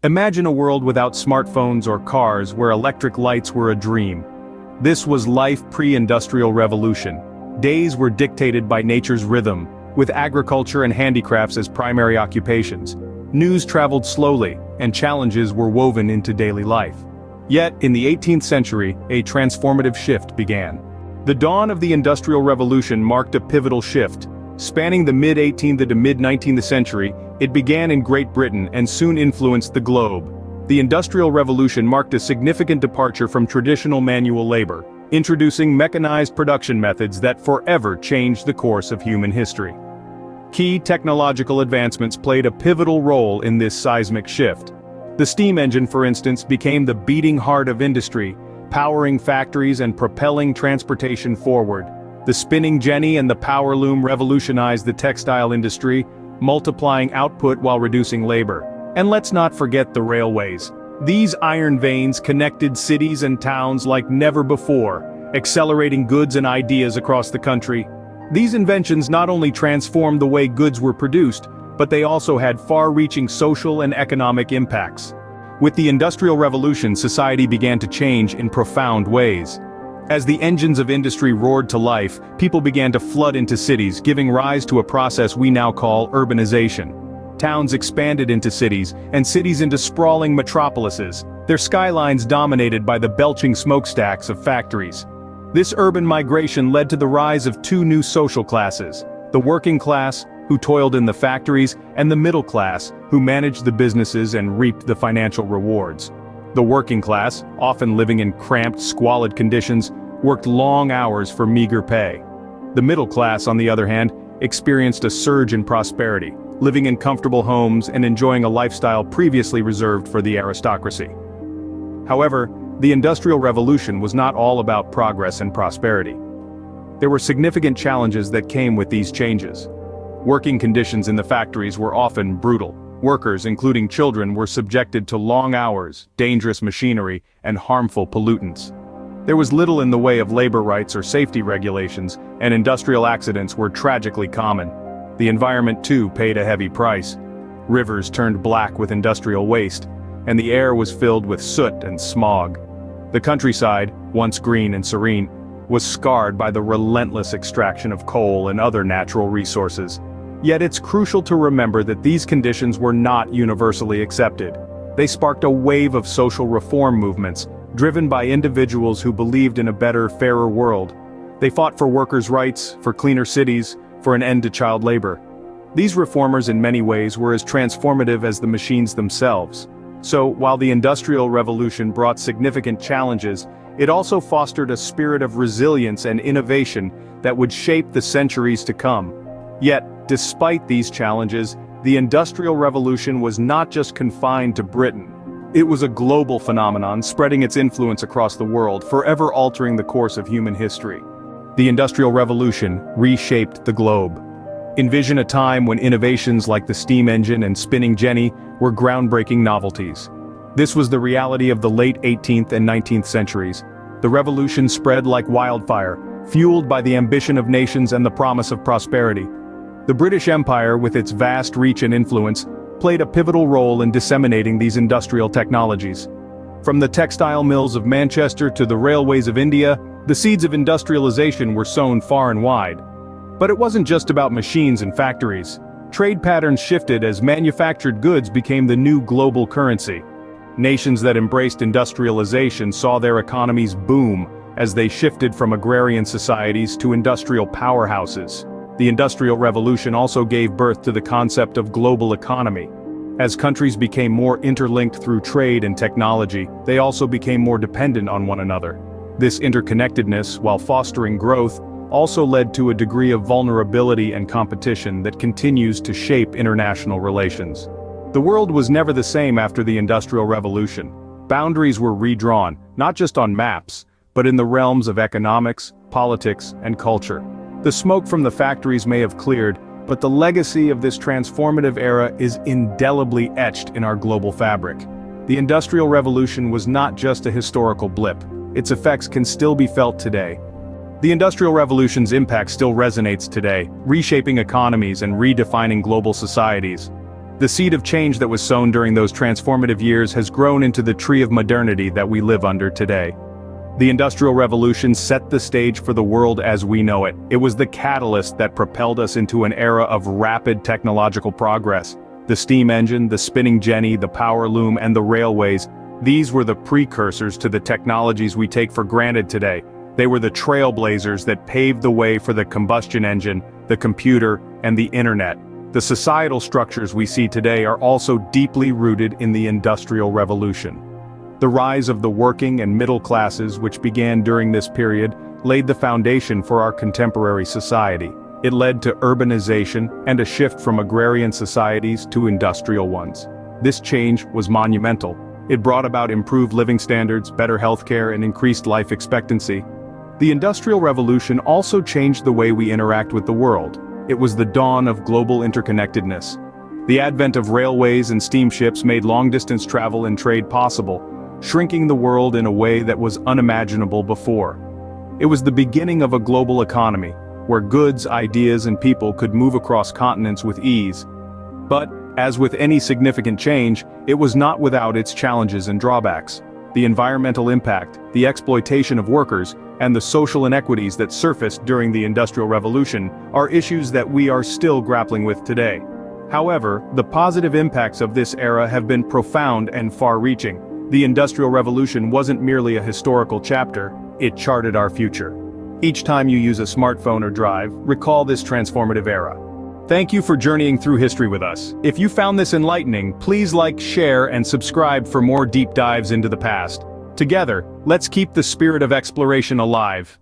Imagine a world without smartphones or cars where electric lights were a dream. This was life pre-industrial revolution. Days were dictated by nature's rhythm, with agriculture and handicrafts as primary occupations. News traveled slowly, and challenges were woven into daily life. Yet, in the 18th century, a transformative shift began. The dawn of the Industrial Revolution marked a pivotal shift. Spanning the mid-18th to mid-19th century, it began in Great Britain and soon influenced the globe. The Industrial Revolution marked a significant departure from traditional manual labor, introducing mechanized production methods that forever changed the course of human history. Key technological advancements played a pivotal role in this seismic shift. The steam engine, for instance, became the beating heart of industry, powering factories and propelling transportation forward. The spinning jenny and the power loom revolutionized the textile industry, multiplying output while reducing labor. And let's not forget the railways. These iron veins connected cities and towns like never before, accelerating goods and ideas across the country. These inventions not only transformed the way goods were produced, but they also had far-reaching social and economic impacts. With the Industrial Revolution, society began to change in profound ways. As the engines of industry roared to life, people began to flood into cities, giving rise to a process we now call urbanization. Towns expanded into cities, and cities into sprawling metropolises, their skylines dominated by the belching smokestacks of factories. This urban migration led to the rise of two new social classes: the working class, who toiled in the factories, and the middle class, who managed the businesses and reaped the financial rewards. The working class, often living in cramped, squalid conditions, worked long hours for meager pay. The middle class, on the other hand, experienced a surge in prosperity, living in comfortable homes and enjoying a lifestyle previously reserved for the aristocracy. However, the Industrial Revolution was not all about progress and prosperity. There were significant challenges that came with these changes. Working conditions in the factories were often brutal. Workers, including children, were subjected to long hours, dangerous machinery, and harmful pollutants. There was little in the way of labor rights or safety regulations, and industrial accidents were tragically common. The environment too paid a heavy price. Rivers turned black with industrial waste, and the air was filled with soot and smog. The countryside, once green and serene, was scarred by the relentless extraction of coal and other natural resources. Yet it's crucial to remember that these conditions were not universally accepted. They sparked a wave of social reform movements, driven by individuals who believed in a better, fairer world. They fought for workers' rights, for cleaner cities, for an end to child labor. These reformers in many ways were as transformative as the machines themselves. So, while the Industrial Revolution brought significant challenges, it also fostered a spirit of resilience and innovation that would shape the centuries to come. Yet, despite these challenges, the Industrial Revolution was not just confined to Britain. It was a global phenomenon, spreading its influence across the world, forever altering the course of human history. The Industrial Revolution reshaped the globe. Envision a time when innovations like the steam engine and spinning jenny were groundbreaking novelties. This was the reality of the late 18th and 19th centuries. The revolution spread like wildfire, fueled by the ambition of nations and the promise of prosperity. The British Empire, with its vast reach and influence, played a pivotal role in disseminating these industrial technologies. From the textile mills of Manchester to the railways of India, the seeds of industrialization were sown far and wide. But it wasn't just about machines and factories. Trade patterns shifted as manufactured goods became the new global currency. Nations that embraced industrialization saw their economies boom as they shifted from agrarian societies to industrial powerhouses. The Industrial Revolution also gave birth to the concept of global economy. As countries became more interlinked through trade and technology, they also became more dependent on one another. This interconnectedness, while fostering growth, also led to a degree of vulnerability and competition that continues to shape international relations. The world was never the same after the Industrial Revolution. Boundaries were redrawn, not just on maps, but in the realms of economics, politics, and culture. The smoke from the factories may have cleared, but the legacy of this transformative era is indelibly etched in our global fabric. The Industrial Revolution was not just a historical blip. Its effects can still be felt today. The Industrial Revolution's impact still resonates today, reshaping economies and redefining global societies. The seed of change that was sown during those transformative years has grown into the tree of modernity that we live under today. The Industrial Revolution set the stage for the world as we know it. It was the catalyst that propelled us into an era of rapid technological progress. The steam engine, the spinning jenny, the power loom, and the railways, these were the precursors to the technologies we take for granted today. They were the trailblazers that paved the way for the combustion engine, the computer, and the internet. The societal structures we see today are also deeply rooted in the Industrial Revolution. The rise of the working and middle classes, which began during this period, laid the foundation for our contemporary society. It led to urbanization and a shift from agrarian societies to industrial ones. This change was monumental. It brought about improved living standards, better healthcare, and increased life expectancy. The Industrial Revolution also changed the way we interact with the world. It was the dawn of global interconnectedness. The advent of railways and steamships made long-distance travel and trade possible, shrinking the world in a way that was unimaginable before. It was the beginning of a global economy, where goods, ideas, and people could move across continents with ease. But, as with any significant change, it was not without its challenges and drawbacks. The environmental impact, the exploitation of workers, and the social inequities that surfaced during the Industrial Revolution are issues that we are still grappling with today. However, the positive impacts of this era have been profound and far-reaching. The Industrial Revolution wasn't merely a historical chapter, it charted our future. Each time you use a smartphone or drive, recall this transformative era. Thank you for journeying through history with us. If you found this enlightening, please like, share, and subscribe for more deep dives into the past. Together, let's keep the spirit of exploration alive.